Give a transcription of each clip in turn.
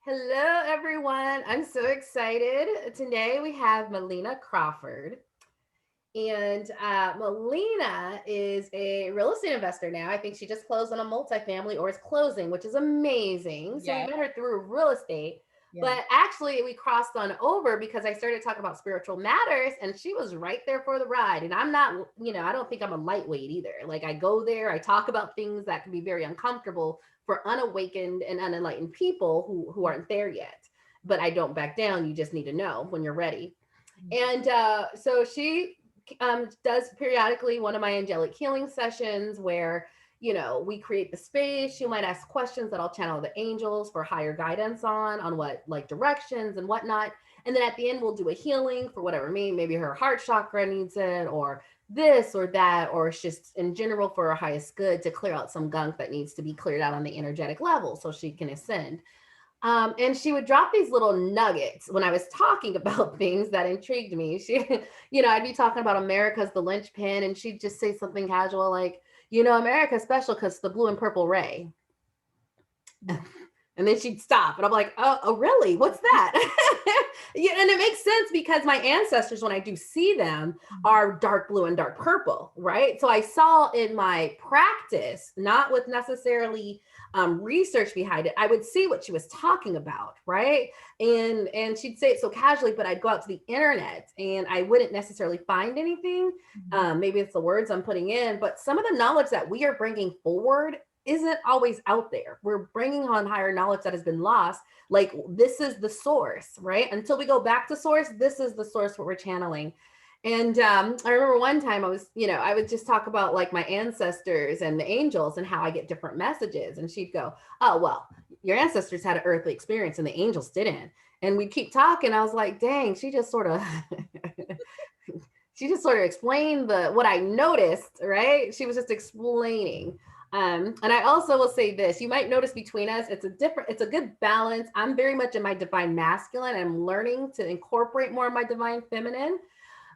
Hello, everyone. I'm so excited. Today we have Melina Crawford. And Melina is a real estate investor now. I think she just closed on a multifamily or is closing, which is amazing. So we Yeah, met her through real estate. yeah. But actually, we crossed on over because I started talking about spiritual matters and she was right there for the ride. And I'm not, I don't think I'm a lightweight either. Like I go there, I talk about things that can be very uncomfortable for unawakened and unenlightened people who aren't there yet. But I don't back down. You just need to know when you're ready. Mhm. And so she does periodically one of my angelic healing sessions where, we create the space. She might ask questions that I'll channel the angels for higher guidance on what like directions and whatnot. And then at the end, we'll do a healing for whatever maybe her heart chakra needs it, or this or that, or it's just in general for her highest good to clear out some gunk that needs to be cleared out on the energetic level so she can ascend. And she would drop these little nuggets when I was talking about things that intrigued me. I'd be talking about America's the linchpin, and she'd just say something casual like, America's special because the blue and purple ray. And then she'd stop, and I'm like, oh really? What's that? Yeah, and it makes sense because my ancestors, when I do see them, are dark blue and dark purple, right? So I saw in my practice, not with necessarily research behind it, I would see what she was talking about, right? And she'd say it so casually, but I'd go out to the internet and I wouldn't necessarily find anything. Mhm. Maybe it's the words I'm putting in, but some of the knowledge that we are bringing forward isn't always out there. We're bringing on higher knowledge that has been lost. Like this is the source, right? Until we go back to source, this is the source what we're channeling. And I remember one time I would just talk about like my ancestors and the angels and how I get different messages. And she'd go, oh, well, your ancestors had an earthly experience and the angels didn't. And we'd keep talking. I was like, dang, she just sort of she just sort of explained the what I noticed, right? She was just explaining. And I also will say this: you might notice between us, it's a good balance. I'm very much in my divine masculine. I'm learning to incorporate more of my divine feminine.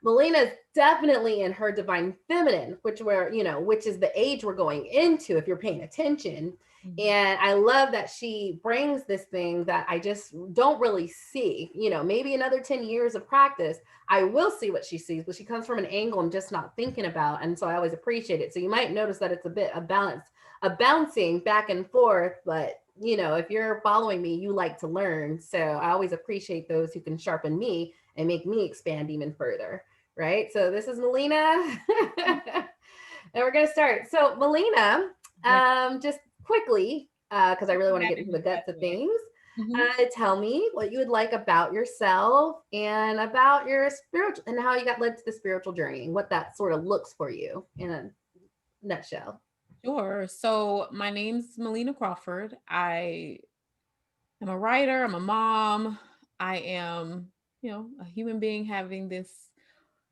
Melina's definitely in her divine feminine, which is the age we're going into if you're paying attention. Mhm. And I love that she brings this thing that I just don't really see. Maybe another 10 years of practice, I will see what she sees, but she comes from an angle I'm just not thinking about. And so I always appreciate it. So you might notice that it's a bit of balance, a bouncing back and forth, but if you're following me, you like to learn. So I always appreciate those who can sharpen me and make me expand even further. Right. So this is Melina. And we're going to start. So, Melina, Yeah, just quickly, because I really want to get into the guts of definitely. things, Mhm. tell me what you would like about yourself and about your spiritual and how you got led to the spiritual journey and what that sort of looks for you in a nutshell. Sure. So my name's Melina Crawford. I am a writer. I'm a mom. I am, a human being having this,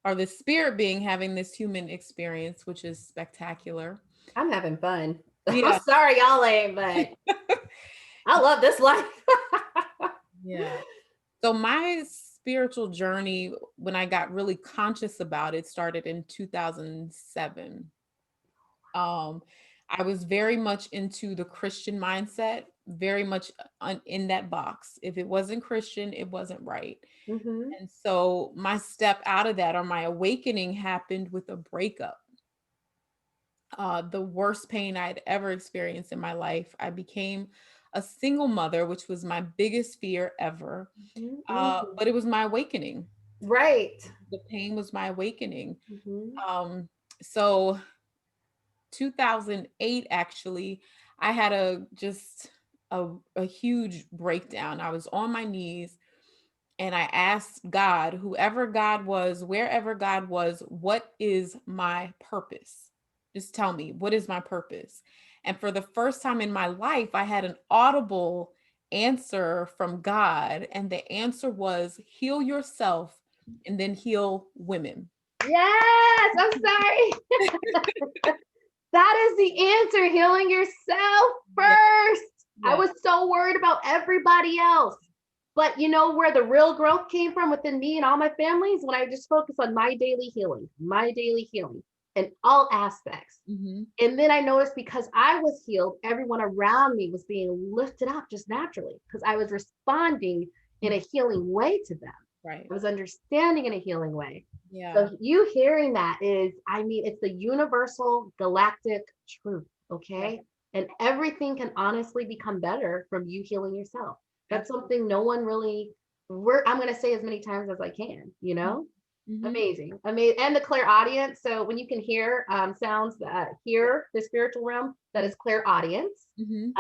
or the spirit being having this human experience, which is spectacular. I'm having fun. I'm Yeah. sorry, y'all ain't, but I love this life. Yeah. So my spiritual journey, when I got really conscious about it, started in 2007. Um, I was very much into the Christian mindset, very much in that box. If it wasn't Christian, it wasn't right. Hmm. And so my step out of that, or my awakening, happened with a breakup. The worst pain I'd ever experienced in my life. I became a single mother, which was my biggest fear ever. Hmm. But it was my awakening. Right. The pain was my awakening. Hmm. Um, so 2008, actually, I had a huge breakdown. I was on my knees and I asked God, whoever God was, wherever God was, what is my purpose? Just tell me, what is my purpose? And for the first time in my life, I had an audible answer from God. And the answer was heal yourself and then heal women. Yes, I'm sorry. That is the answer, healing yourself Yeah, first. I yeah. was so worried about everybody else. But you know where the real growth came from within me and all my families? When I just focused on my daily healing, my daily healing. in all aspects. Mhm. And then I noticed because I was healed, everyone around me was being lifted up just naturally because I was responding in a healing way to them. Right. I was understanding in a healing way. Yeah. So you hearing that is, I mean, it's the universal galactic truth. Yeah. Okay. And everything can honestly become better from you healing yourself. That's Absolutely. something no one really, I'm going to say as many times as I can, you know? Mhm. Amazing, amazing, and the clairaudience. So when you can hear sounds that Yeah. hear the spiritual realm, that is clairaudience. Mhm.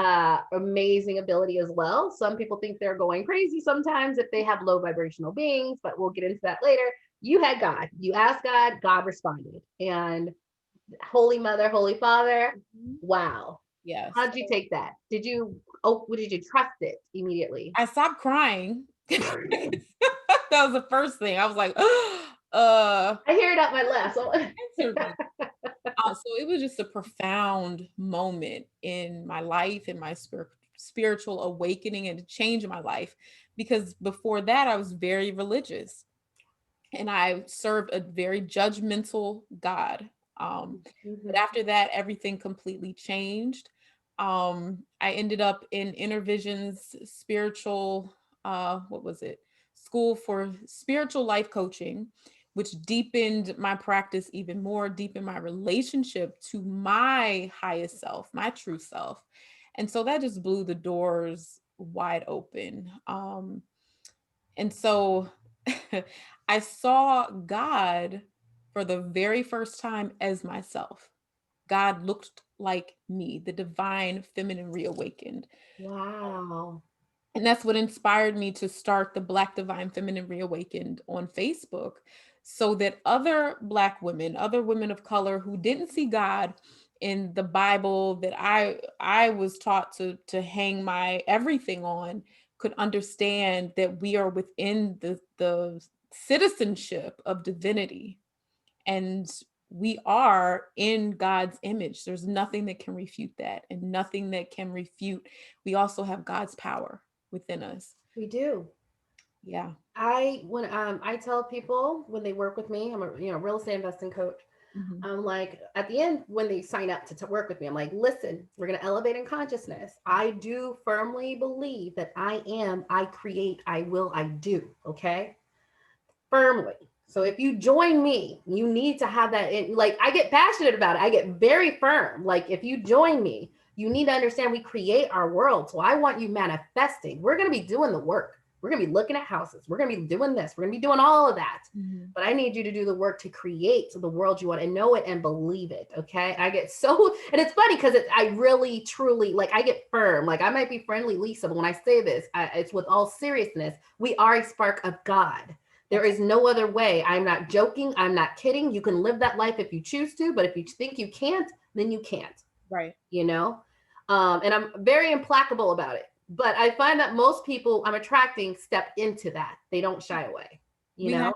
Amazing ability as well. Some people think they're going crazy sometimes if they have low vibrational beings, but we'll get into that later. You had God. You asked God. God responded. And Holy Mother, Holy Father. Mhm. Wow. How Yes. did you take that? Did you? Oh, did you trust it immediately? I stopped crying. That was the first thing. I was like, uh, I hear it out my left. So answer me. So it was just a profound moment in my life, in my spiritual awakening and a change in my life. Because before that, I was very religious and I served a very judgmental God. But Mhm. after that, everything completely changed. I ended up in Intervision's spiritual, what was it? School for spiritual life coaching, which deepened my practice even more, deepened my relationship to my highest self, my true self. And so that just blew the doors wide open. And so I saw God for the very first time as myself. God looked like me, the divine feminine reawakened. Wow. And that's what inspired me to start the Black Divine Feminine Reawakened on Facebook so that other Black women, other women of color who didn't see God in the Bible that I was taught to hang my everything on could understand that we are within the citizenship of divinity and we are in God's image. There's nothing that can refute that and nothing that can refute. We also have God's power within us. We do. Yeah. I tell people when they work with me, I'm a real estate investing coach. Mhm. I'm like at the end when they sign up to work with me, I'm like, listen, we're gonna elevate in consciousness. I do firmly believe that I create, I will, I do. Okay, firmly. So if you join me, you need to have that in, like, I get passionate about it. I get very firm. Like if you join me, you need to understand we create our world. So I want you manifesting. We're going to be doing the work. We're going to be looking at houses. We're going to be doing this. We're going to be doing all of that. Mhm. But I need you to do the work to create the world you want and know it and believe it. Okay. I get so, and it's funny because I really, truly, like, I get firm. Like, I might be friendly, Lisa, but when I say this, it's with all seriousness. We are a spark of God. There is no other way. I'm not joking. I'm not kidding. You can live that life if you choose to, but if you think you can't, then you can't, Right. you know? And I'm very implacable about it. But I find that most people I'm attracting step into that. They don't shy away, you We know? have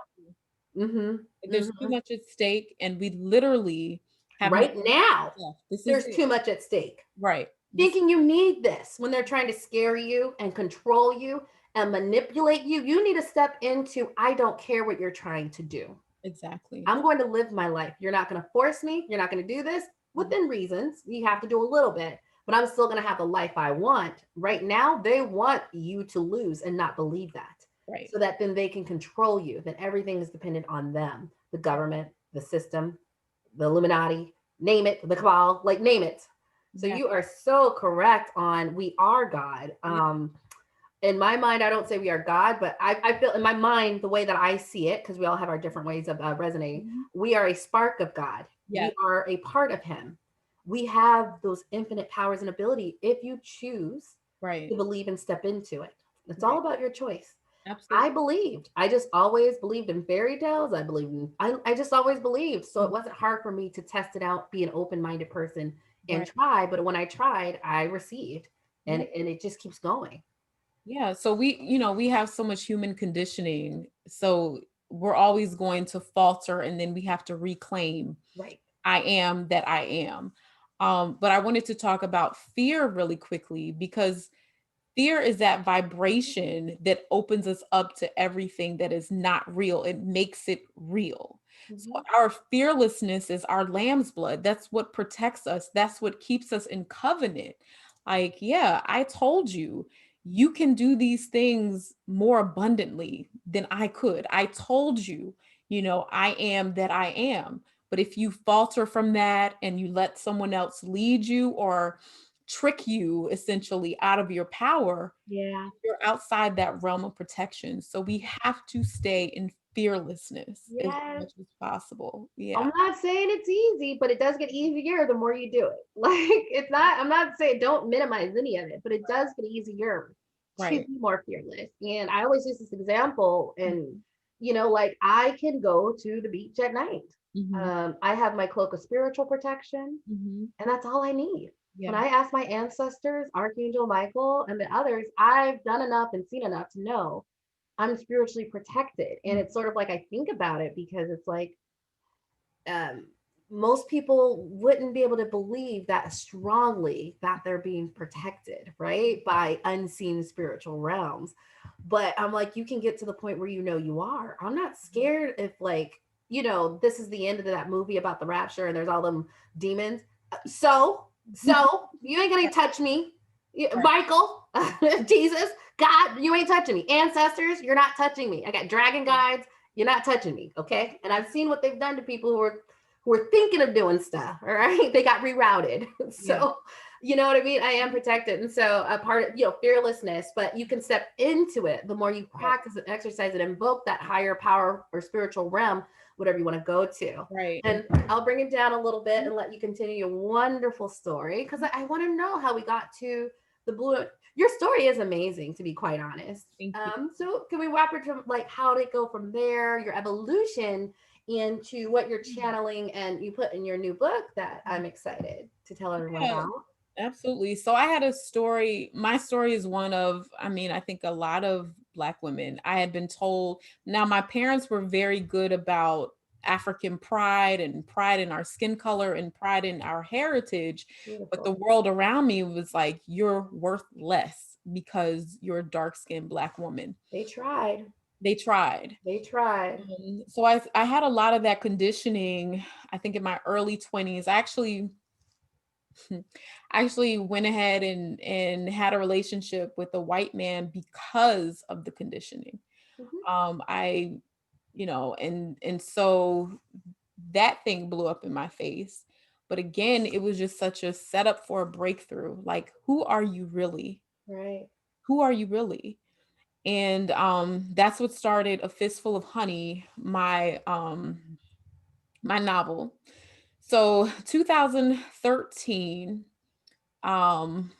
Mm-hmm. there's too Mm-hmm. much at stake and we literally have no Right now, left. This is there's it. too much at stake. Right. This Thinking you need this when they're trying to scare you and control you and manipulate you, you need to step into, I don't care what you're trying to do. exactly. I'm going to live my life. You're not going to force me. You're not going to do this within reasons. You have to do a little bit, but I'm still going to have the life I want. Right now, they want you to lose and not believe that Right. so that then they can control you. Then everything is dependent on them, the government, the system, the Illuminati, name it, the cabal, like name it. So Yeah. you are so correct on we are God. Yeah. In my mind, I don't say we are God, but I feel in my mind, the way that I see it, because we all have our different ways of resonating, Mhm. we are a spark of God. Yeah. We are a part of Him. We have those infinite powers and ability if you choose Right. to believe and step into it. It's all Right. about your choice. I Absolutely. believed. I just always believed in fairy tales. I believed in, I just always believed. So it wasn't hard for me to test it out, be an open minded person and Right. try. But when I tried, I received. Yeah. And it just keeps going. Yeah, so we have so much human conditioning. So we're always going to falter and then we have to reclaim Right. I am that I am. But I wanted to talk about fear really quickly because fear is that vibration that opens us up to everything that is not real. It makes it real. So Mhm. our fearlessness is our lamb's blood. That's what protects us. That's what keeps us in covenant. Like, yeah, I told you, you can do these things more abundantly than I could. I told you, I am that I am. But if you falter from that and you let someone else lead you or trick you essentially out of your power, Yeah. you're outside that realm of protection. So we have to stay in fearlessness as Yes. much as possible. Yeah. I'm not saying it's easy, but it does get easier the more you do it. Like it's not, I'm not saying don't minimize any of it, but it does get easier to Right. be more fearless. And I always use this example, and Mhm. like I can go to the beach at night. Mhm. I have my cloak of spiritual protection, Mhm. and that's all I need. When Yeah. I ask my ancestors, Archangel Michael and the others, I've done enough and seen enough to know I'm spiritually protected. And Mhm. it's sort of like I think about it because it's like um, most people wouldn't be able to believe that strongly that they're being protected, right, by unseen spiritual realms. But I'm like, you can get to the point where you are. I'm not scared if, like, this is the end of that movie about the rapture and there's all them demons. So you ain't gonna touch me, Right. Michael, Jesus, God, you ain't touching me. Ancestors, you're not touching me. I got dragon guides, you're not touching me, okay? And I've seen what they've done to people who are thinking of doing stuff. All right, they got rerouted. Yeah. So, you know what I mean? I am protected, and so a part of fearlessness. But you can step into it the more you Right. practice and exercise and invoke that higher power or spiritual realm, whatever you want to go to. Right. And I'll bring it down a little bit and let you continue your wonderful story because I want to know how we got to the blue. Your story is amazing, to be quite honest. Thank you. So can we wrap it from like how did it go from there, your evolution into what you're channeling and you put in your new book that I'm excited to tell everyone Yeah. about? Absolutely. So I had a story. My story is one of, I mean, I think a lot of Black women, I had been told, now my parents were very good about African pride and pride in our skin color and pride in our heritage. But the Beautiful. world around me was like, you're worth less because you're a dark skinned Black woman. They tried. They tried. They tried. So I had a lot of that conditioning, I think in my early 20s. I actually went ahead and had a relationship with a white man because of the conditioning. Mhm. I, and so that thing blew up in my face. But again, it was just such a setup for a breakthrough. Like, who are you really? Right. Who are you really? And that's what started A Fistful of Honey, my novel. So 2013, um,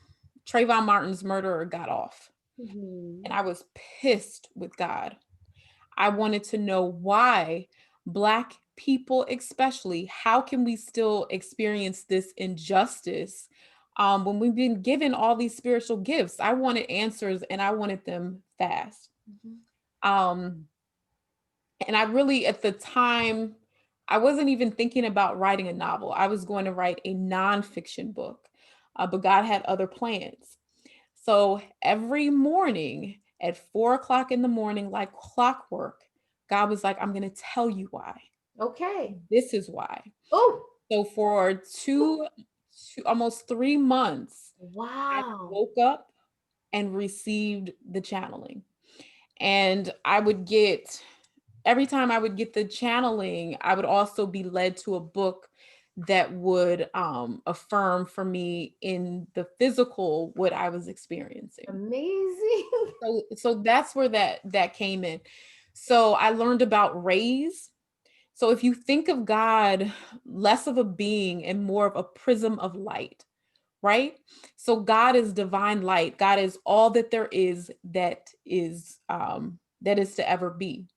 Trayvon Martin's murderer got off, Mhm. and I was pissed with God. I wanted to know why Black people, especially, how can we still experience this injustice when we've been given all these spiritual gifts? I wanted answers, and I wanted them fast. Mhm. Um, and I really, at the time, I wasn't even thinking about writing a novel. I was going to write a nonfiction book, but God had other plans. So every morning at 4 o'clock in the morning, like clockwork, God was like, I'm going to tell you why. Okay. This is why. Oh, So for almost 3 months, I wow. woke up and received the channeling. And I would get every time I would get the channeling, I would also be led to a book that would affirm for me in the physical what I was experiencing. Amazing. So that's where that came in. So I learned about rays. So if you think of God less of a being and more of a prism of light, right? So God is divine light. God is all that there is that is to ever be.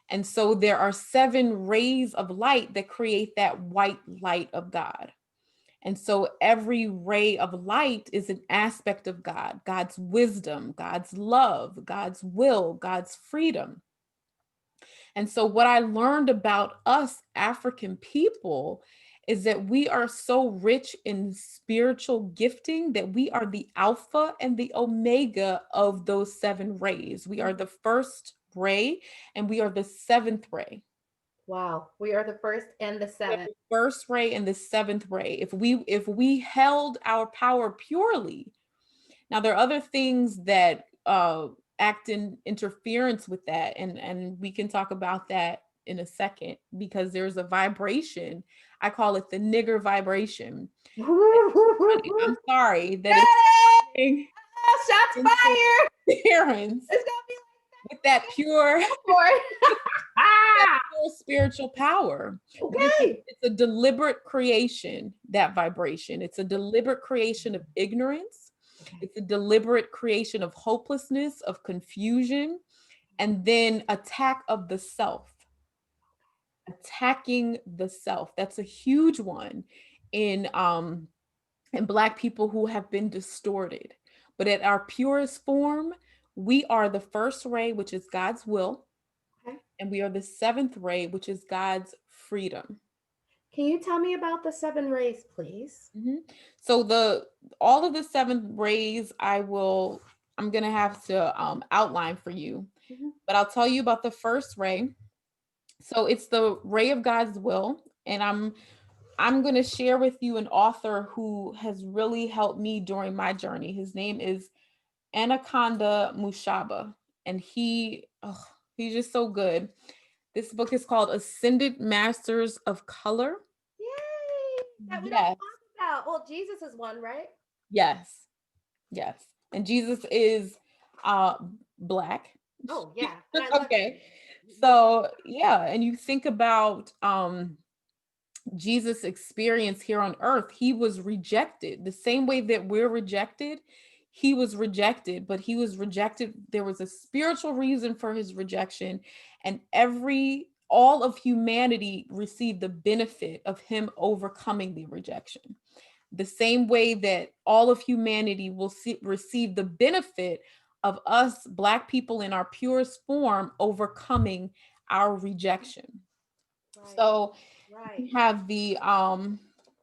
And so there are 7 rays of light that create that white light of God. And so every ray of light is an aspect of God, God's wisdom, God's love, God's will, God's freedom. And so what I learned about us African people is that we are so rich in spiritual gifting that we are the alpha and the omega of those 7 rays. We are the first ray and we are the 7th ray. Wow. We are the first and the We have seventh. the first ray and the seventh ray. If we held our power purely, now there are other things that act in interference with that, and we can talk about that in a second, because there's a vibration. I call it the nigger vibration. I'm sorry that it's coming Shots fired. interference It's gonna be with that pure, go for it. that pure spiritual power. But Okay. it's a deliberate creation, that vibration. It's a deliberate creation of ignorance. Okay. It's a deliberate creation of hopelessness, of confusion, and then attack of the self. Attacking the self. That's a huge one in and Black people who have been distorted. But at our purest form, we are the first ray, which is God's will, Okay. and we are the seventh ray, which is God's freedom. Can you tell me about the seven rays, please? Mhm. So the all of the seven rays, I'm gonna have to outline for you, Mhm. but I'll tell you about the first ray. So it's the ray of God's will, and I'm going to share with you an author who has really helped me during my journey. His name is Anaconda Mushaba, and he's just so good. This book is called Ascended Masters of Color. Yay! That we don't Yes, talk about. Well, Jesus is one, right? yes, yes. And Jesus is uh Black. Oh yeah, and I love Okay. Jesus. So, yeah, and you think about Jesus' experience here on earth. He was rejected the same way that we're rejected. He was rejected, but he was rejected. There was a spiritual reason for his rejection, and all of humanity received the benefit of him overcoming the rejection. The same way that all of humanity will receive the benefit of us, Black people in our purest form, overcoming our rejection. Right, So right. we have the Can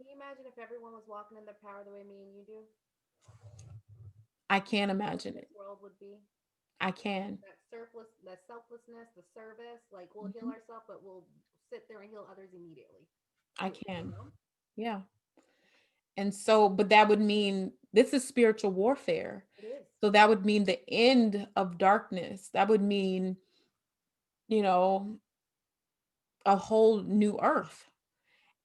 you imagine if everyone was walking in their power the way me and you do? I can't imagine This it. world would be I can. that selflessness, the service. Like we'll heal Mhm. ourselves, but we'll sit there and heal others immediately. I You can. know? Yeah. And so, but that would mean this is spiritual warfare. It is. So that would mean the end of darkness. That would mean, you know, a whole new earth.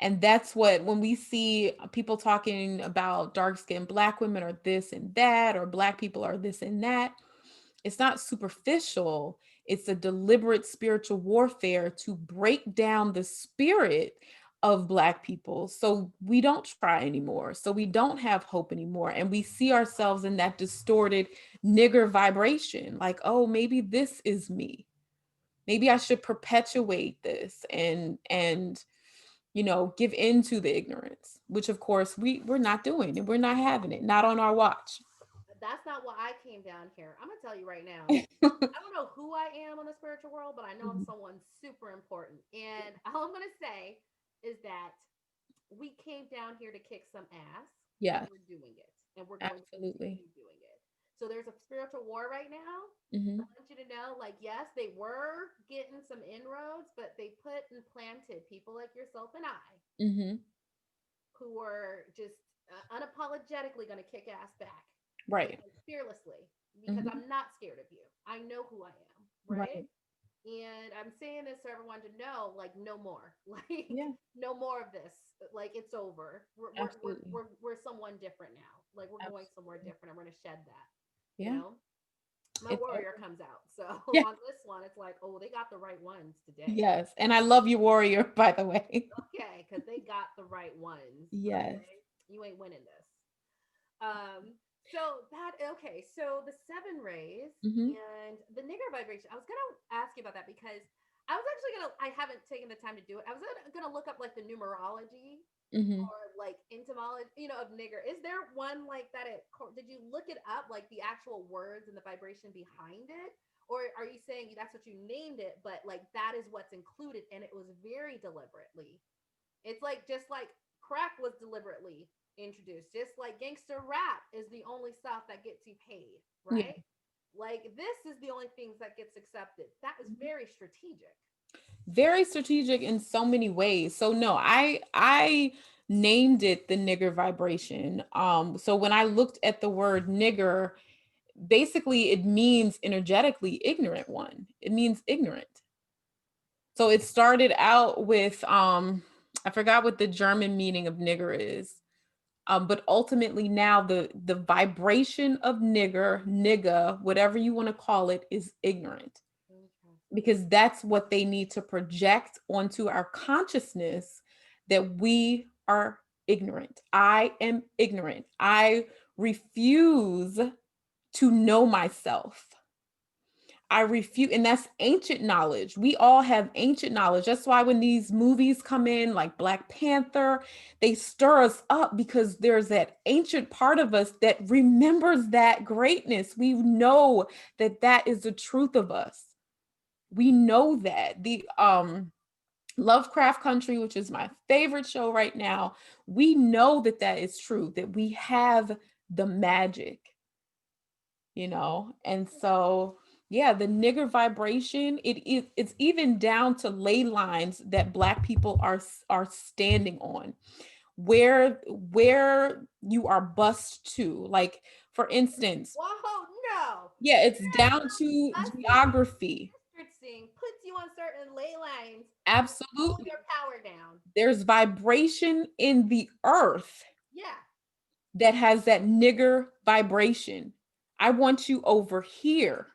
And that's what, when we see people talking about dark skinned Black women are this and that, or Black people are this and that, it's not superficial. It's a deliberate spiritual warfare to break down the spirit of Black people so we don't try anymore, so we don't have hope anymore, and we see ourselves in that distorted nigger vibration, like, oh, maybe this is me, maybe I should perpetuate this and give into the ignorance, which of course we're not doing, and we're not having it, not on our watch. That's not why I came down here. I'm gonna tell you right now. I don't know who I am on the spiritual world, but I know I'm Mhm. someone super important. And all I'm gonna say is that we came down here to kick some ass, and Yes, we're doing it, and we're going to absolutely. continue doing it. So there's a spiritual war right now. I Hmm. want you to know, like, yes, they were getting some inroads, but they put and planted people like yourself and I Hmm. who were just unapologetically going to kick ass back and Right. fearlessly because Hmm. I'm not scared of you. I know who I am, right? Right. And I'm saying this for everyone to know, like, no more, like, Yeah, no more of this. Like, it's over. absolutely. We're someone different now. Like, we're going somewhere Absolutely. different. I'm going to shed that, you Yeah. know? My It's warrior over. comes out. So Yeah. on this one, it's like, oh, they got the right ones today. Yes. And I love you, warrior, by the way. Okay, because they got the right ones. Yes. Okay, you ain't winning this. So that okay. So the seven rays Hmm. and the nigger vibration. I was gonna ask you about that because I was actually gonna. I haven't taken the time to do it. I was gonna look up like the numerology Hmm. or like entomology, of nigger. Is there one like that? Did you look it up, like the actual words and the vibration behind it? Or are you saying that's what you named it, but like that is what's included and it was very deliberately? It's like just like crack was deliberately introduced, just like gangster rap is the only stuff that gets you paid, Yeah. right? Like this is the only things that gets accepted. That was very strategic. very strategic in so many ways. So no, I named it the nigger vibration. So when I looked at the word nigger, basically it means energetically ignorant one. It means ignorant. So it started out with I forgot what the German meaning of nigger is. But ultimately now the vibration of nigga, whatever you want to call it, is ignorant, because that's what they need to project onto our consciousness, that we are ignorant. I am ignorant. I refuse to know myself. I refuse, and that's ancient knowledge. We all have ancient knowledge. That's why when these movies come in, like Black Panther, they stir us up because there's that ancient part of us that remembers that greatness. We know that that is the truth of us. We know that. The Lovecraft Country, which is my favorite show right now, we know that that is true, that we have the magic, and so yeah, the nigger vibration, it's even down to ley lines that Black people are standing on, where you are bused to, like, for instance. Whoa, no. Yeah, it's down to geography. Puts you on certain ley lines. Absolutely. Hold your power down. There's vibration in the earth. Yeah. That has that nigger vibration. I want you over here.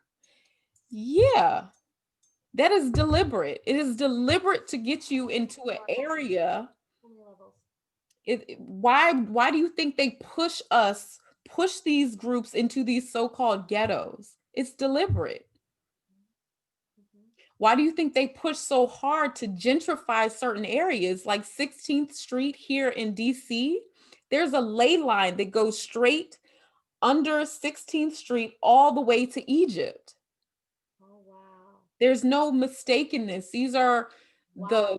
Yeah. That is deliberate. It is deliberate to get you into an area. Why do you think they push these groups into these so-called ghettos? It's deliberate. Why do you think they push so hard to gentrify certain areas like 16th Street here in DC? There's a ley line that goes straight under 16th Street all the way to Egypt. Oh, wow. There's no mistakenness. These are wow.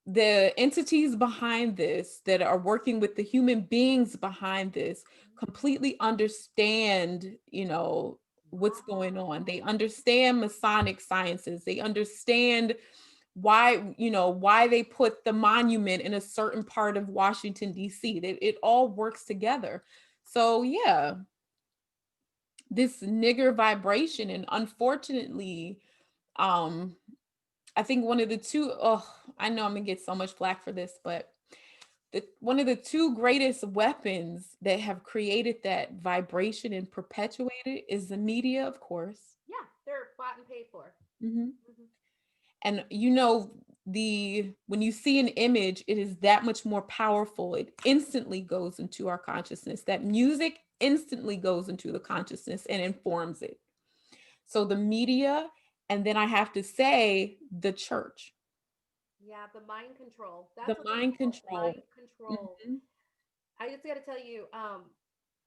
the entities behind this that are working with the human beings behind this completely understand, what's going on. They understand Masonic sciences. They understand why they put the monument in a certain part of Washington, D.C. It all works together. So yeah, this nigger vibration, and unfortunately, I think one of the two, I know I'm gonna get so much flack for this, but one of the two greatest weapons that have created that vibration and perpetuated is the media, of course. Yeah, they're bought and paid for. And when you see an image, it is that much more powerful. It instantly goes into our consciousness. That music instantly goes into the consciousness and informs it. So the media, and then I have to say the church. Yeah, the mind control. The mind control. Mind control. I just got to tell you,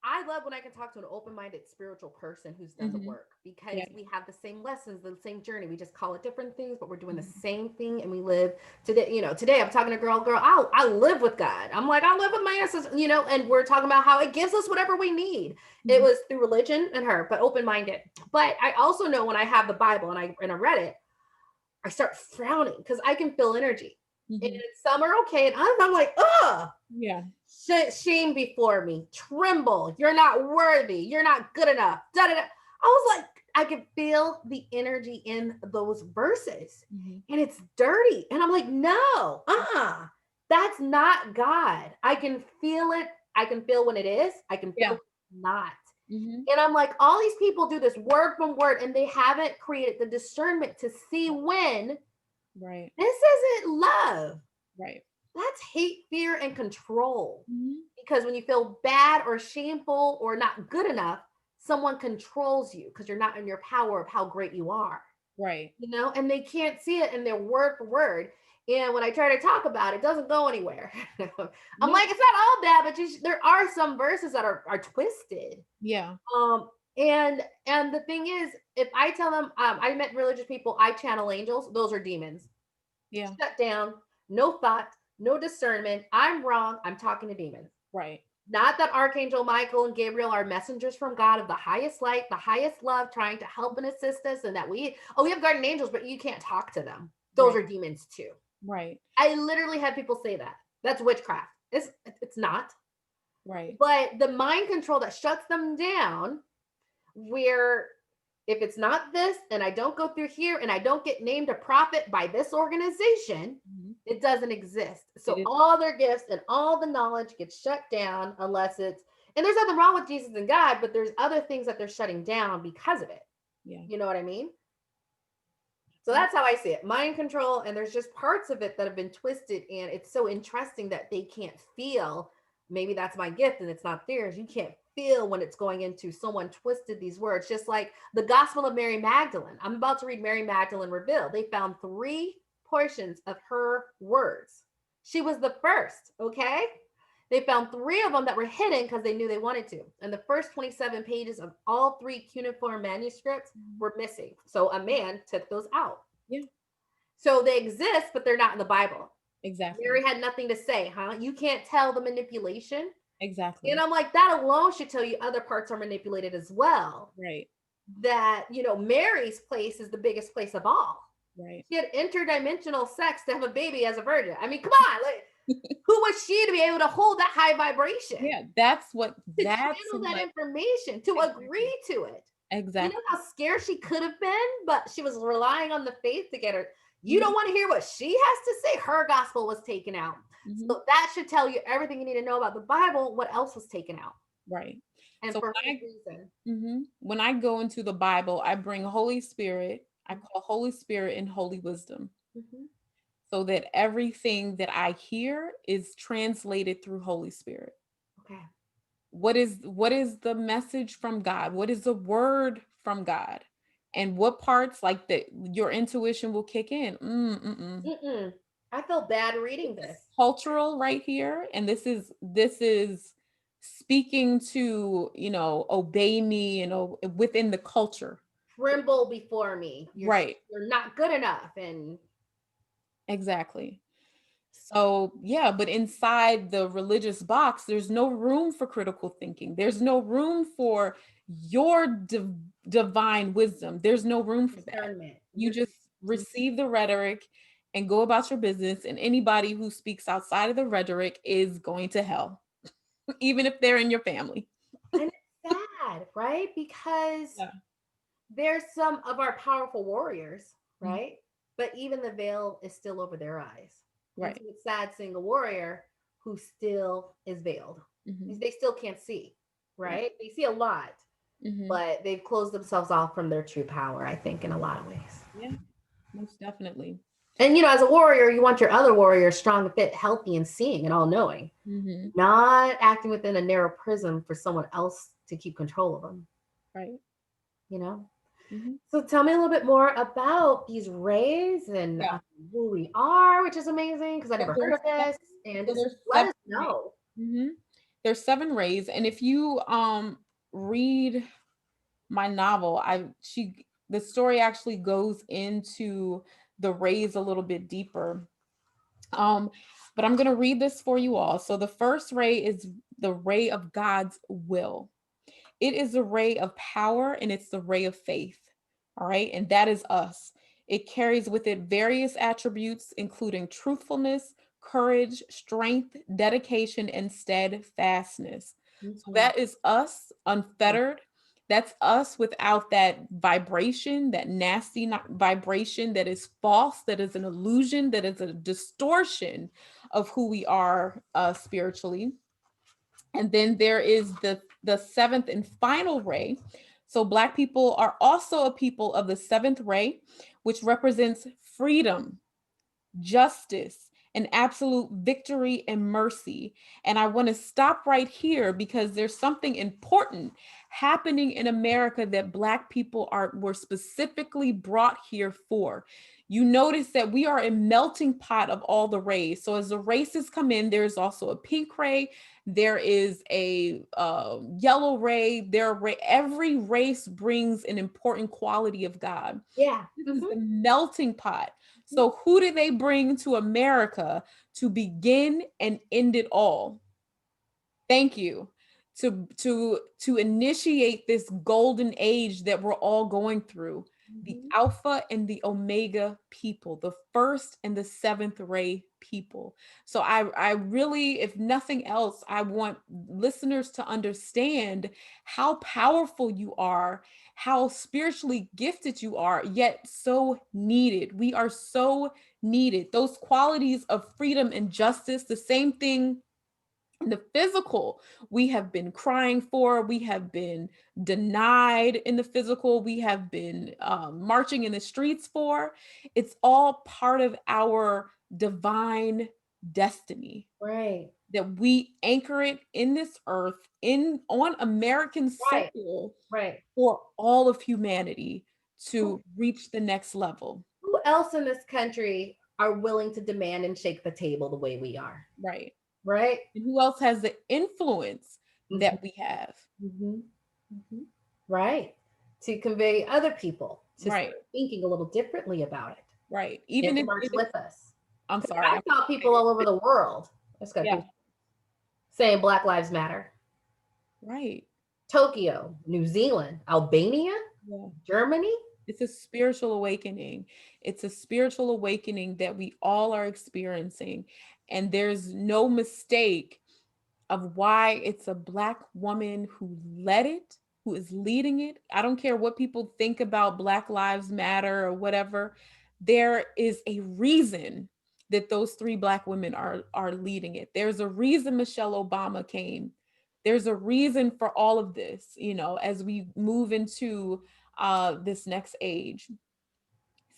I love when I can talk to an open-minded spiritual person who's done the work, because we have the same lessons, the same journey. We just call it different things, but we're doing the same thing, and we live today. Today I'm talking to girl, I live with God. I'm like, I live with my ancestors, and we're talking about how it gives us whatever we need. It was through religion and her, but open-minded. But I also know when I have the Bible and I read it, I start frowning because I can feel energy. And some are okay, and I'm like, ugh. Yeah. Shame before me, tremble. You're not worthy. You're not good enough. Da, da, da. I was like, I could feel the energy in those verses, and it's dirty. And I'm like, no, that's not God. I can feel it. I can feel when it is. I can feel it's not. And I'm like, all these people do this word from word, and they haven't created the discernment to see when this isn't love. That's hate, fear, and control. Because when you feel bad or shameful or not good enough, someone controls you because you're not in your power of how great you are. And they can't see it in their word for word. And when I try to talk about it, it doesn't go anywhere. I'm like, it's not all bad, but there are some verses that are twisted. And the thing is, if I tell them, I met religious people, I channel angels, those are demons. Shut down, no thought, no discernment. I'm wrong. I'm talking to demons. Not that Archangel Michael and Gabriel are messengers from God of the highest light, the highest love, trying to help and assist us, and that we have guardian angels, but you can't talk to them. those Right. are demons too. Right. I literally had people say that. That's witchcraft. It's not. Right. But the mind control that shuts them down, where if it's not this and I don't go through here and I don't get named a prophet by this organization, Mhm. it doesn't exist. It So is. all their gifts and all the knowledge gets shut down unless it's, and there's nothing wrong with Jesus and God, but there's other things that they're shutting down because of it. Yeah. You know what I mean? So Yeah. that's how I see it. Mind control, and there's just parts of it that have been twisted, and it's so interesting that they can't feel. Maybe that's my gift and it's not theirs. You can't feel when it's going into someone twisted these words, just like the Gospel of Mary Magdalene. I'm about to read Mary Magdalene Revealed. They found 3 portions of her words. She was the first, okay? They found 3 of them that were hidden because they knew they wanted to. And the first 27 pages of all 3 cuneiform manuscripts Mhm. were missing. So a man took those out. Yeah. So they exist, but they're not in the Bible. Exactly. Mary had nothing to say, huh? You can't tell the manipulation. And Exactly. I'm like, that alone should tell you other parts are manipulated as well. Right. That, Mary's place is the biggest place of all. Right. She had interdimensional sex to have a baby as a virgin. I mean, come on. Like, who was she to be able to hold that high vibration? Yeah. To That's channel that what information, to exactly. agree to it. You know Exactly. how scared she could have been, but she was relying on the faith to get her. You don't Mhm. want to hear what she has to say. Her gospel was taken out. Mhm. So that should tell you everything you need to know about the Bible, what else was taken out, Right. and So for whose reason. when I go into the Bible, I bring Holy Spirit. I Mhm, call Holy Spirit and Holy Wisdom, mhm. so that everything that I hear is translated through Holy Spirit. Okay. What is the message from God? What is the word from God? And what parts like that your intuition will kick in? Mm-mm. I feel bad This reading is this. cultural right here, and this is speaking to, obey me, within the culture. Tremble before me. Right. You're not good enough. And Exactly. So, yeah, but inside the religious box, there's no room for critical thinking. There's no room for your divine wisdom. There's no room for that. discernment. You You're just receive the rhetoric and go about your business. And anybody who speaks outside of the rhetoric is going to hell, even if they're in your family. and it's sad, right? Because Yeah. there's some of our powerful warriors, Mhm. right? But even the veil is still over their eyes. And Right. so it's sad seeing a warrior who still is veiled. Hmm. They still can't see, Right. right? They see a lot, Hmm. but they've closed themselves off from their true power, I think, in a lot of ways. Yeah, most definitely. And as a warrior, you want your other warrior strong, fit, healthy, and seeing and all knowing, Hmm. not acting within a narrow prism for someone else to keep control of them, Right. you know? Hmm. So tell me a little bit more about these rays and Yeah. who we are, which is amazing because I So never heard there's of this. seven, And so just there's let seven us rays. know. Hmm. There's 7 rays, and if you read my novel, the story actually goes into the rays a little bit deeper. Um, but I'm gonna read this for you all. So the first ray is the ray of God's will. It is the ray of power and it's the ray of faith. All right. And that is us. It carries with it various attributes, including truthfulness, courage, strength, dedication, and steadfastness. So Mhm. that is us unfettered. That's us without that vibration, that nasty vibration that is false, that is an illusion, that is a distortion of who we are spiritually. And then there is the seventh and final ray. So Black people are also a people of the seventh ray, which represents freedom, justice, and absolute victory and mercy. And I want to stop right here because there's something important happening in America that Black people were specifically brought here for. You notice that we are a melting pot of all the rays. So as the races come in, there's also a pink ray, there is a yellow ray. Every race brings an important quality of God. Yeah. This is Mhm. the melting pot. So who did they bring to America to begin and end it all? Thank you. To initiate this golden age that we're all going through. the Mhm. Alpha and the Omega people, the first and the seventh ray people. So I really, if nothing else, I want listeners to understand how powerful you are, how spiritually gifted you are, yet so needed. We are so needed. Those qualities of freedom and justice, the same thing in the physical, we have been crying for, we have been denied in the physical, we have been marching in the streets for. It's all part of our divine destiny Right. that we anchor it in this earth, in on American Right. soil, Right. for all of humanity Who to reach the next level. who else in this country are willing to demand and shake the table the way we are? Right. Right? And who else has the influence Mhm. that we have? Mhm. Mhm. Right. To convey other people to Right. start thinking a little differently about it Right. and Even to if march it, with us. I'm 'Cause sorry. I saw people all over the world. Let's go Yeah. through saying Black Lives Matter. Right. Tokyo, New Zealand, Albania, Yeah. Germany. It's a spiritual awakening. It's a spiritual awakening that we all are experiencing. And there's no mistake of why it's a Black woman who led it, who is leading it. I don't care what people think about Black Lives Matter or whatever. There is a reason that those three Black women are leading it. There's a reason Michelle Obama came. There's a reason for all of this, as we move into this next age.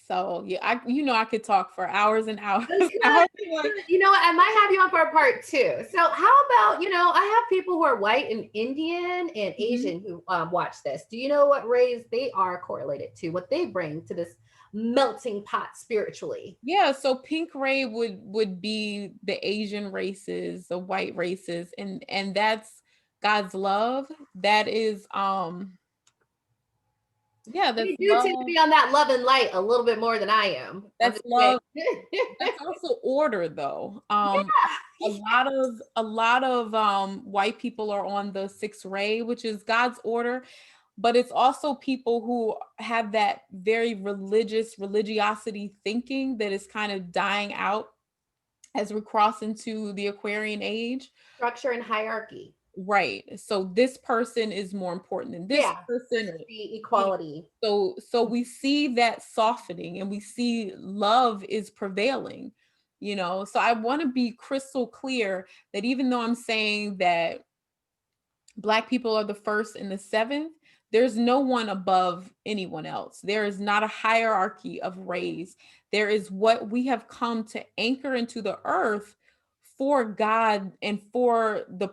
So yeah, I could talk for hours and hours That's and hours. good. You know what? I might have you on for a part two. So, how about, I have people who are white and Indian and Mhm. Asian who watch this. Do you know what race they are correlated to, what they bring to this melting pot spiritually? Yeah, so pink ray would be the Asian races, the white races, and that's God's love. That is yeah, that's They do tend to love. be on that love and light a little bit more than I am. I'm That's just saying. love. That's also order though. A Yeah. lot of white people are on the sixth ray, which is God's order, but it's also people who have that very religiosity thinking that is kind of dying out as we cross into the Aquarian age. Structure and hierarchy. Right. So this person is more important than this Yeah. There person. should be equality. So we see that softening and we see love is prevailing. So I want to be crystal clear that even though I'm saying that Black people are the first and the seventh, there's no one above anyone else. There is not a hierarchy of race. There is what we have come to anchor into the earth for God and for the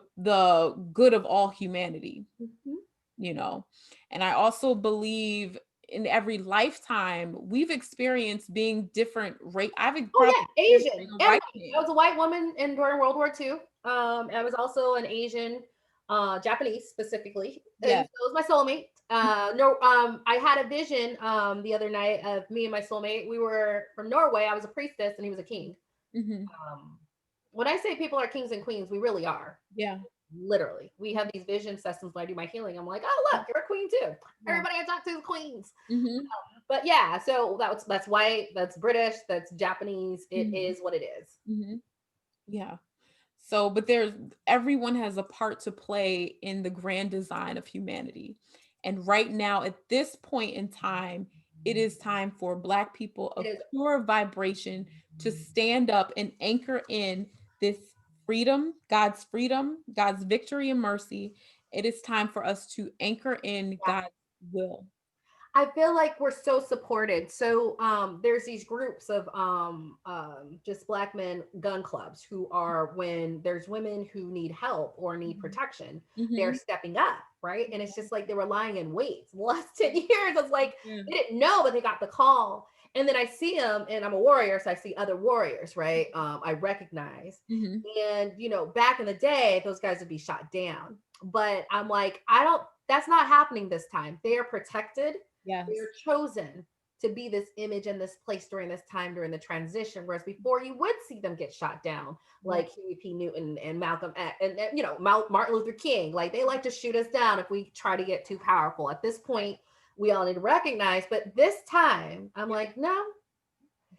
good of all humanity, Mhm. you know. And I also believe in every lifetime we've experienced being different I've Oh probably yeah, experienced being Asian a and white white. I man. was a white woman in during World War II. I was also an Asian, Japanese specifically, and Yeah. so was my soulmate. No, I had a vision the other night of me and my soulmate. We were from Norway. I was a priestess and he was a king. Hmm. Um, when I say people are kings and queens, we really are. Yeah. Literally, we have these vision sessions when I do my healing. I'm like, oh look, you're a queen too. Yeah. Everybody I talk to is queens. Hmm. But yeah, so that's white, that's British, that's Japanese. It Hmm. is what it is. Hmm. Yeah. So, but everyone has a part to play in the grand design of humanity. And right now, at this point in time, it is time for Black people It of is. pure vibration to stand up and anchor in this freedom, God's victory and mercy. It is time for us to anchor in Yeah. God's will. I feel like we're so supported. So there's these groups of just black men gun clubs who are when there's women who need help or need protection, they're Hmm. stepping up, right? And it's just like they were lying in wait. The last 10 years, it's like Yeah. they didn't know, but they got the call. And then I see them, and I'm a warrior, so I see other warriors, right? I recognize. Hmm. And back in the day, those guys would be shot down. But I'm like, that's not happening this time. They are protected, Yes. they're chosen to be this image in this place during this time during the transition. Whereas before, you would see them get shot down, Right. like Huey P. Newton and Malcolm X, and Martin Luther King. Like they like to shoot us down if we try to get too powerful. At this point, we all need to recognize. But this time, I'm Yeah. like, no,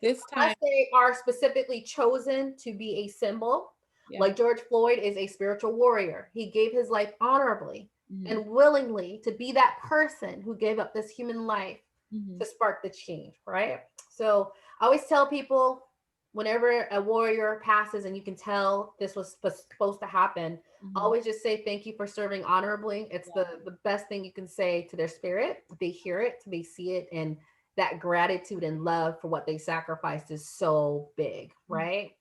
This unless time, they are specifically chosen to be a symbol. yeah. Like George Floyd is a spiritual warrior. He gave his life honorably Hmm. and willingly to be that person who gave up this human life Hmm. to spark the change, right? So I always tell people whenever a warrior passes and you can tell this was supposed to happen, Hmm. always just say thank you for serving honorably. It's Yeah. the best thing you can say to their spirit. They hear it, they see it, and that gratitude and love for what they sacrificed is so big, Mhm. right?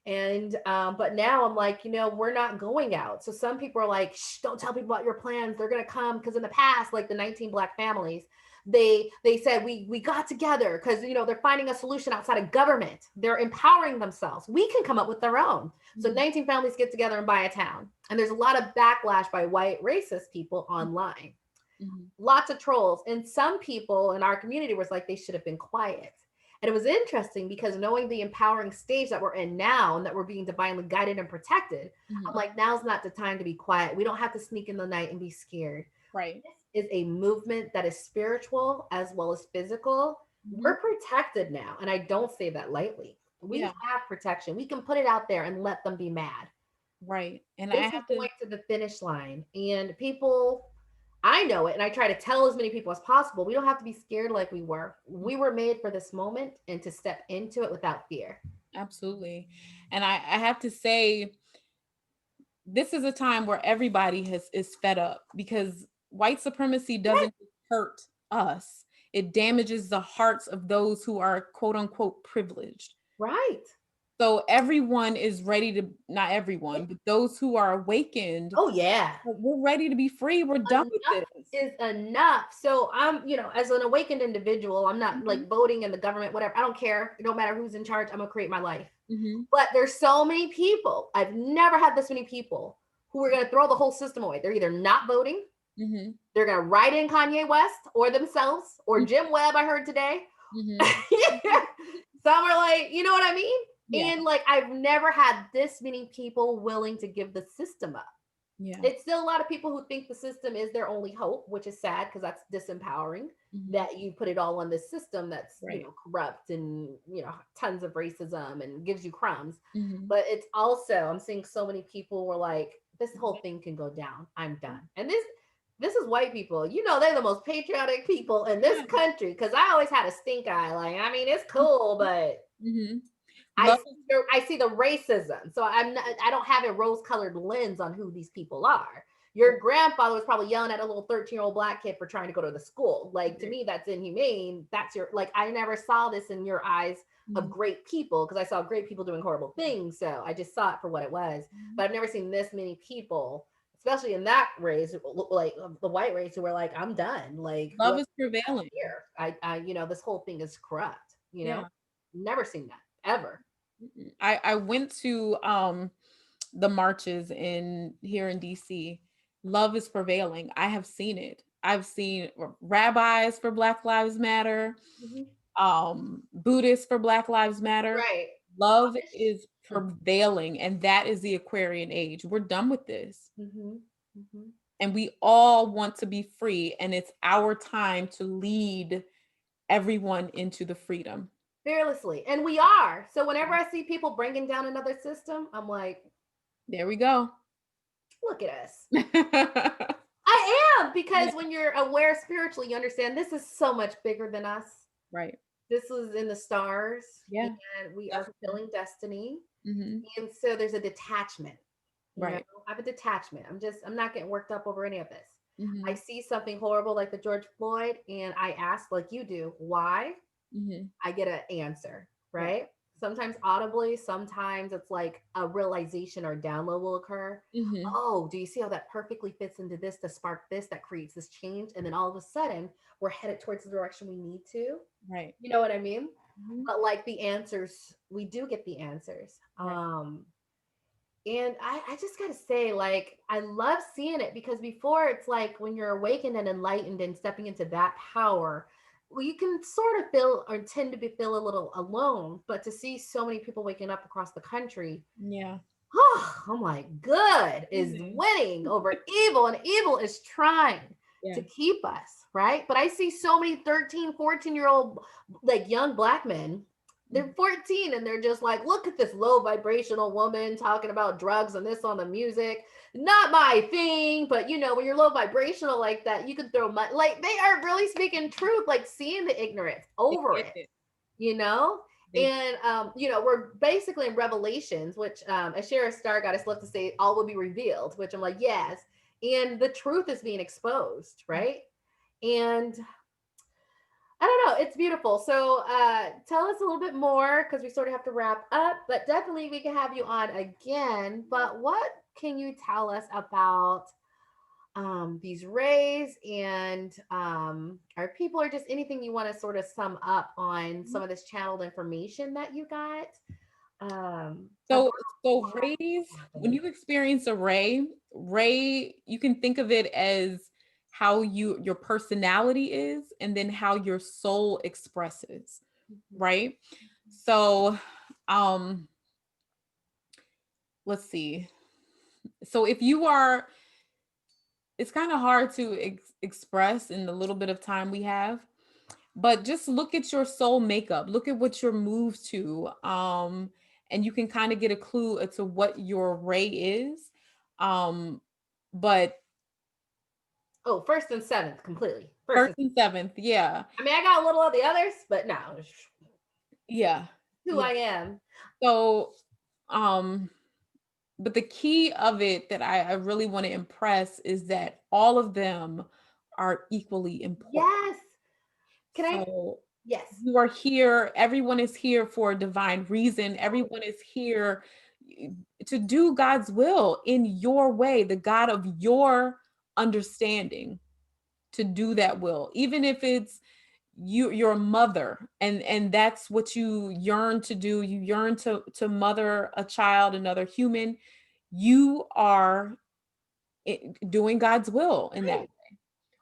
And but now I'm like, we're not going out. So some people are like, shh, don't tell people about your plans, they're gonna come. Because in the past, like the 19 Black families, they said we got together because they're finding a solution outside of government. They're empowering themselves. We can come up with their own. So Mhm. 19 families get together and buy a town. And there's a lot of backlash by white racist people online, Mhm. lots of trolls. And some people in our community was like, they should have been quiet. And it was interesting because knowing the empowering stage that we're in now and that we're being divinely guided and protected, I'm Mhm. like, now's not the time to be quiet. We don't have to sneak in the night and be scared. Right. This is a movement that is spiritual as well as physical. Mhm. We're protected now. And I don't say that lightly. We Yeah. have protection. We can put it out there and let them be mad. Right. And I This is have to. going to the finish line. And people, I know it, and I try to tell as many people as possible. We don't have to be scared like we were. We were made for this moment and to step into it without fear. Absolutely. And I have to say, this is a time where everybody is fed up because white supremacy Right. doesn't hurt us. It damages the hearts of those who are quote unquote privileged. Right. So everyone is ready to, not everyone, but those who are awakened, Oh, yeah. we're ready to be free. We're done with Enough this. is enough. So I'm, as an awakened individual, I'm not Mhm. like voting in the government, whatever. I don't care. It don't matter who's in charge. I'm going to create my life. Mhm. But there's so many people. I've never had this many people who are going to throw the whole system away. They're either not voting, Mhm. they're going to write in Kanye West or themselves or Jim Webb, I heard today. Mhm. Some are like, you know what I mean? Yeah. And like, I've never had this many people willing to give the system up. Yeah. It's still a lot of people who think the system is their only hope, which is sad because that's disempowering Mhm. that you put it all on this system that's, Right. corrupt and, tons of racism and gives you crumbs. Mhm. But it's also, I'm seeing so many people were like, this whole thing can go down. I'm done. And this is white people. They're the most patriotic people in this Yeah. country because I always had a stink eye. Like, I mean, it's cool, but Mhm. I Love. see I see the racism. So I don't have a rose-colored lens on who these people are. Your grandfather was probably yelling at a little 13-year-old Black kid for trying to go to the school. Like, to Right. me, that's inhumane. That's your, like, I never saw this in your eyes of Mhm. great people because I saw great people doing horrible things. So I just saw it for what it was. Mhm. But I've never seen this many people, especially in that race, like the white race, who were like, I'm done. Like, Love what is prevailing. here? This whole thing is corrupt. Yeah. Never seen that ever. Mm-mm. I went to the marches in here in DC. Love is prevailing. I have seen it. I've seen rabbis for Black Lives Matter, Mhm. Buddhists for Black Lives Matter. Right. Love is prevailing, and that is the Aquarian age. We're done with this. Mm-hmm. Mm-hmm. And we all want to be free, and it's our time to lead everyone into the freedom. Fearlessly. And we are. So whenever I see people bringing down another system, I'm like, There we go. look at us. Yeah. I am, because when you're aware spiritually, you understand this is so much bigger than us. Right. This was in the stars, Yeah. and we are Definitely. fulfilling destiny. Mhm. And so there's a detachment. Right. I have a detachment. I'm not getting worked up over any of this. I Mhm. see something horrible like the George Floyd, and I ask, like you do, why? Mhm. I get an answer, Yeah. right? Sometimes audibly, sometimes it's like a realization or download will occur. Mhm. Oh, do you see how that perfectly fits into this to spark this that creates this change? And then all of a sudden, we're headed towards the direction we need to. Right. You know what I mean? Mhm. But like the answers, we do get the answers. Right. And I just gotta say, like, I love seeing it because before it's like when you're awakened and enlightened and stepping into that power, well, you can sort of feel or tend to feel a little alone. But to see so many people waking up across the country, Yeah. oh, I'm like, good is Mhm. winning over evil, and evil is trying. Yeah. to keep us, right? But I see so many 13, 14-year-old like young black men, they're 14 and they're just like, look at this low vibrational woman talking about drugs and this on the music. Not my thing, but you know, when you're low vibrational like that, you can throw money. Like they are really speaking truth, like seeing the ignorance They over get it, it. you know? They And you know, we're basically in Revelations, which as Shara Star Goddess love to say, all will be revealed, which I'm like, yes. And the truth is being exposed, right? And I don't know, it's beautiful. So tell us a little bit more because we sort of have to wrap up, but definitely we can have you on again. But what can you tell us about these rays and our people, or just anything you want to sort of sum up on some of this channeled information that you got? About so so what's rays, when happening. you experience a ray, you can think of it as how your personality is and then how your soul expresses, Mhm. right? So um let's see. So if you are, it's kind of hard to express in the little bit of time we have, but just look at your soul makeup, look at what you're moved to, and you can kind of get a clue as to what your ray is. But Oh, first and seventh, completely. First first and and seventh, yeah. I mean, I got a little of the others, but no, it's Yeah. who Yeah. I am. So um but the key of it that I really want to impress is that all of them are equally important. Yes. Can I? So Yes. you are here, everyone is here for a divine reason. Everyone is here to do God's will in your way, the God of your understanding, to do that will. Even if it's your mother, and that's what you yearn to do, you yearn to mother a child, another human, you are doing God's will in that. Right.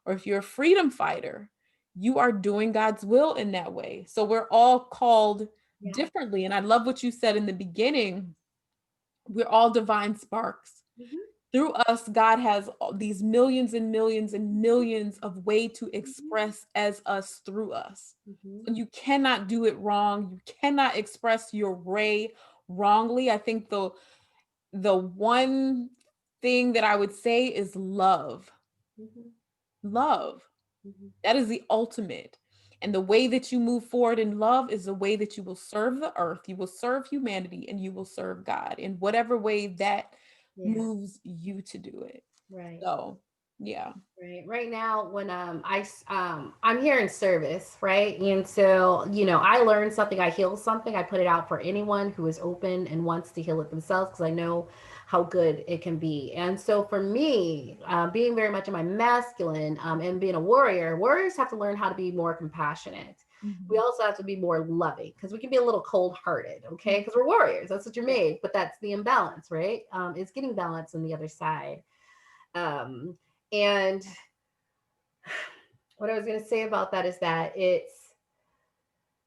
Or if you're a freedom fighter, you are doing God's will in that way. So we're all called Yeah. differently. And I love what you said in the beginning. We're all divine sparks. Mhm. Through us, God has these millions and millions and millions of way to Mhm. express as us through us. Mhm. So you cannot do it wrong. You cannot express your ray wrongly. I think the one thing that I would say is love. Mhm. Love. Mhm. That is the ultimate. And the way that you move forward in love is the way that you will serve the earth, you will serve humanity, and you will serve God in whatever way that Yeah. moves you to do it. Right. So, yeah. Right. Right now, when I'm here in service, right? And so, you know, I learn something, I heal something, I put it out for anyone who is open and wants to heal it themselves because I know how good it can be. And so for me, being very much in my masculine and being a warrior, warriors have to learn how to be more compassionate. We Mhm. also have to be more loving because we can be a little cold hearted, okay? Mhm. Because we're warriors. That's what you're Yeah. made. But that's the imbalance, right? It's getting balance on the other side. Um, and what I was going to say about that is that it's,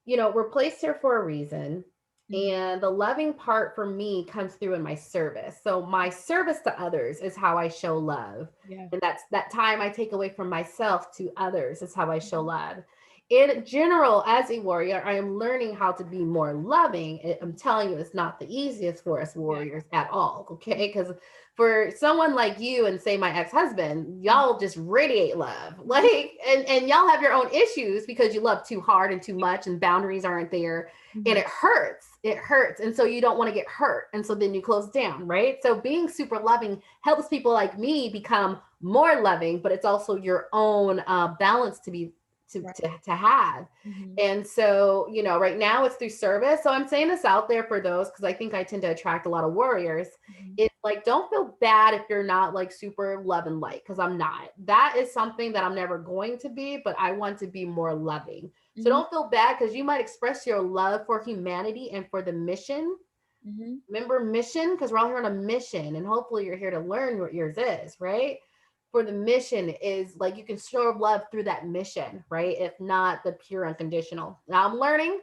you know, we're placed here for a reason. Mhm. And the loving part for me comes through in my service. So my service to others is how I show love. Yeah. And that's that time I take away from myself to others is how I show Mhm. love. In general, as a warrior, I am learning how to be more loving. I'm telling you, it's not the easiest for us Yeah. warriors at all. Okay. Because for someone like you and say my ex-husband, Mhm. y'all just radiate love. Mhm. Like and y'all have your own issues because you love too hard and too much and boundaries aren't there and Mhm. it hurts and so you don't want to get hurt and so then you close down, right? So being super loving helps people like me become more loving, but it's also your own balance to be Right. to have. Mhm. And so, you know, right now it's through service. So I'm saying this out there for those because I think I tend to attract a lot of warriors. Mhm. It's like, don't feel bad if you're not like super love and light, because I'm not. That is something that I'm never going to be, but I want to be more loving. So Mhm. don't feel bad because you might express your love for humanity and for the mission. Mhm. Remember mission, because we're all here on a mission and hopefully you're here to learn what yours is, right? For the mission is like you can show love through that mission, right? If not the pure unconditional. Now I'm learning,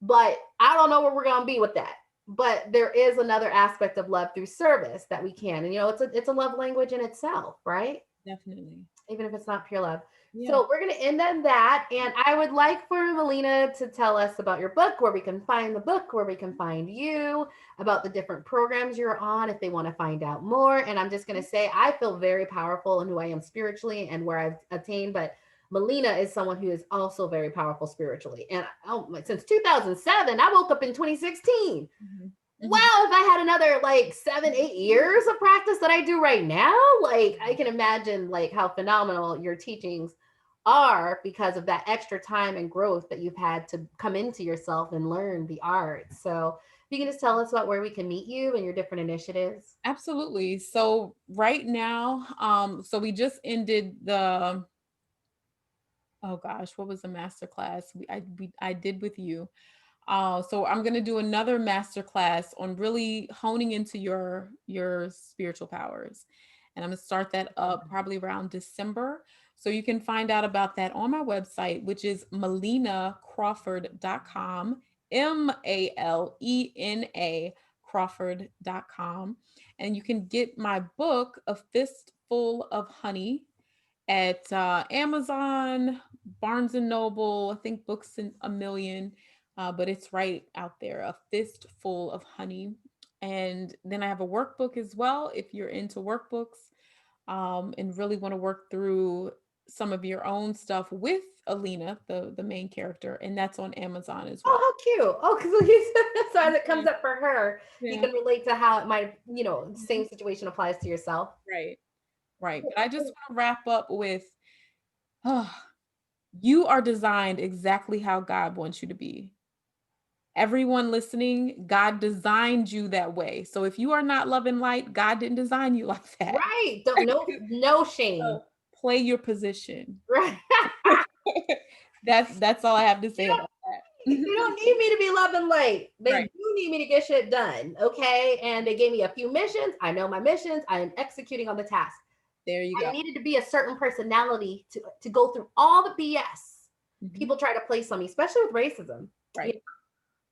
but I don't know where we're gonna be with that. But there is another aspect of love through service that we can, and you know, it's a love language in itself, right? Definitely. even if it's not pure love. Yeah. So we're going to end on that. And I would like for Melina to tell us about your book, where we can find the book, where we can find you, about the different programs you're on if they want to find out more. And I'm just going to say, I feel very powerful in who I am spiritually and where I've attained. But Melina is someone who is also very powerful spiritually. And since 2007, I woke up in 2016. Mm-hmm. Wow, if I had another like 7-8 years of practice that I do right now, like I can imagine like how phenomenal your teachings are because of that extra time and growth that you've had to come into yourself and learn the art. So if you can just tell us about where we can meet you and your different initiatives. Absolutely. So right now, so we just ended the, oh gosh, what was the master class I did with you? So I'm going to do another master class on really honing into your spiritual powers. And I'm going to start that up probably around December. So you can find out about that on my website, which is malenacrawford.com, Malena Crawford.com. And you can get my book, A Fistful of Honey, at Amazon, Barnes and Noble, I think Books a Million, but it's right out there, A Fistful of Honey. And then I have a workbook as well if you're into workbooks, and really want to work through some of your own stuff with Alina, the main character, and that's on Amazon as Oh, well. how cute. Oh, because so as it comes up for her, you Yeah, can relate to how it might, same situation applies to yourself. right, right. But I just want to wrap up with, oh, you are designed exactly how God wants you to be. Everyone listening, God designed you that way. So if you are not love and light, God didn't design you like that. Right. Don't no shame. So play your position. Right. That's all I have to say about that. You don't need me to be love and light. They Right. do need me to get shit done. Okay. And they gave me a few missions. I know my missions. I am executing on the task. There you I go. needed to be a certain personality to go through all the BS Mhm. people try to place on me, especially with racism. Right.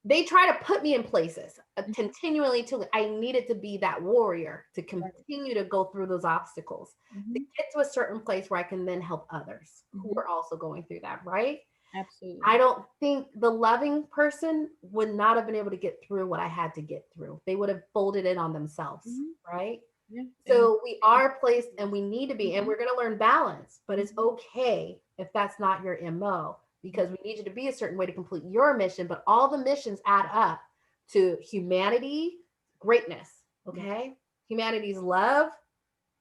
They try to put me in places continually till I needed to be that warrior to Right. continue to go through those obstacles to Mhm. get to a certain place where I can then help others who Mhm. are also going through that, right? I Absolutely. don't think the loving person would not have been able to get through what I had to get through. They would have folded in on themselves, Mhm. right? Yeah. And So we are placed and we need to be, and Mhm. we're going to learn balance, but it's Mhm. okay if that's not your MO because we need you to be a certain way to complete your mission, but all the missions add up to humanity, greatness, Yeah. okay? Humanity's love.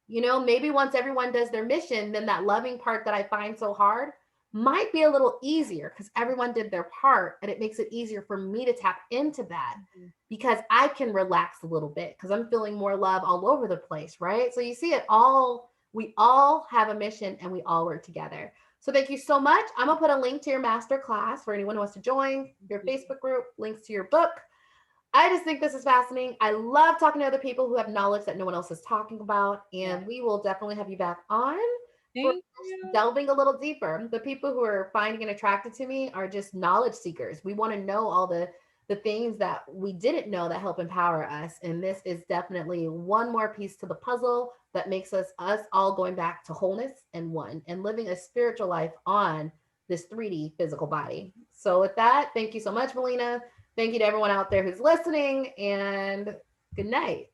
Maybe once everyone does their mission, then that loving part that I find so hard might be a little easier because everyone did their part and it makes it easier for me to tap into that Mhm. because I can relax a little bit because I'm feeling more love all over the place, right? So you see it all, we all have a mission and we all work together. So thank you so much. I'm gonna put a link to your master class for anyone who wants to join, your Facebook group, links to your book. I just think this is fascinating. I love talking to other people who have knowledge that no one else is talking about. Yeah. And we will definitely have you back on for Thank you. delving a little deeper. The people who are finding and attracted to me are just knowledge seekers. We want to know all the things that we didn't know that help empower us. And this is definitely one more piece to the puzzle that makes us all going back to wholeness and one and living a spiritual life on this 3D physical body. So with that, thank you so much, Melina. Thank you to everyone out there who's listening, and good night.